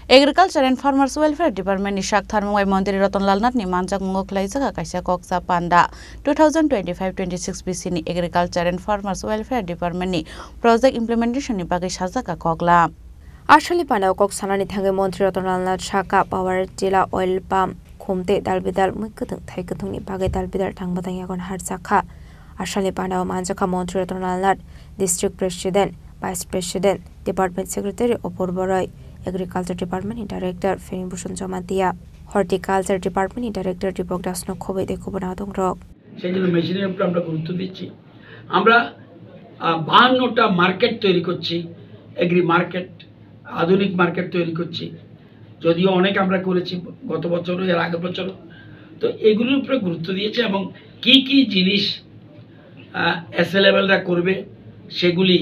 Agriculture and Farmers Welfare Department ni Shak Tharmungwai Mantri Ratanlal Nath ni manjak mungok laijaka kaisa koksa panda 2025-26 BC ni Agriculture and Farmers Welfare Department ni project implementation ni bagai sajaka kokla. Ashali panda kok sanani thangai Mantri Ratanlal Nath Shaka Power Tila Oil Palm Khumte dalbidal muikutung thaikutung ni bagai dalbidal thangbatang yakon harjaka. Ashali panda manjaka Mantri Ratanlal Nath District President, Vice President, Department Secretary Opurba Roy, Agriculture Department Director Feni Bhushan Jomatia, Horticulture Department Director Dipok Das Nokhobe Dekobana Dongrok. সেজন্য মেশিনের উপর আমরা গুরুত্ব দিচ্ছি। আমরা 52টা market তৈরি করছি, agri market, আধুনিক মার্কেট তৈরি করছি। যদিও অনেক আমরা করেছি গত বছর এর আগের বছর, তো এগুলোর উপরে গুরুত্ব দিয়েছে এবং কি কি জিনিস এসএলএরা করবে সেগুলি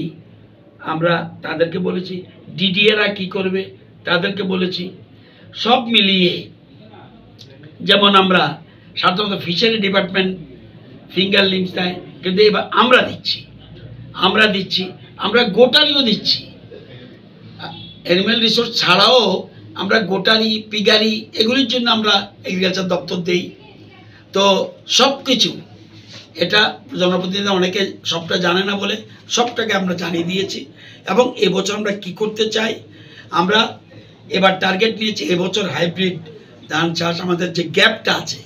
আমরা তাদেরকে বলেছি, ডিডিএরা কি করবে তাদেরকে বলেছি। সব মিলিয়ে যেমন আমরা সাধারণত ফিশারি ডিপার্টমেন্ট ফিঙ্গার লিংস দেয়, কিন্তু এবার আমরা দিচ্ছি, আমরা গোটারিও দিচ্ছি। অ্যানিম্যাল রিসোর্স ছাড়াও আমরা গোটারি, পিগারি এগুলির জন্য আমরা এগ্রিকালচার দপ্তর দেই। তো সব কিছু এটা জনপ্রতিনিধি অনেকে সবটা জানে না বলে সবটাকে আমরা জানিয়ে দিয়েছি। এবং এবছর আমরা কি করতে চাই, আমরা এবার টার্গেট নিয়েছি এবছর হাইব্রিড ধান চাষ আমাদের যে গ্যাপটা আছে,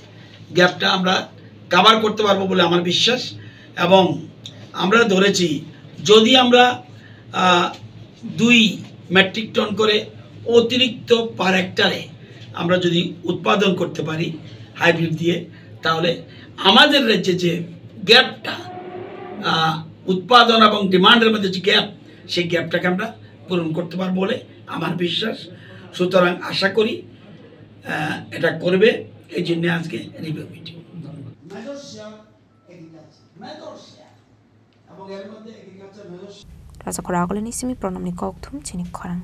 গ্যাপটা আমরা কভার করতে পারবো বলে আমার বিশ্বাস। এবং আমরা ধরেছি যদি আমরা 2 মেট্রিক টন করে অতিরিক্ত পার হেক্টরে আমরা যদি উৎপাদন করতে পারি হাইব্রিড দিয়ে, তাহলে আমাদের রাজ্যে যে গ্যাপটা উৎপাদন এবং ডিমান্ডের মধ্যে যে গ্যাপ, সেই গ্যাপটাকে আমরা পূরণ করতে পারবো বলে আমার বিশ্বাস। সুতরাং আশা করি এটা করবে, এই জন্য আজকে review meeting. Rasa Korakole ni simi pronom ni kok thum chini khorang.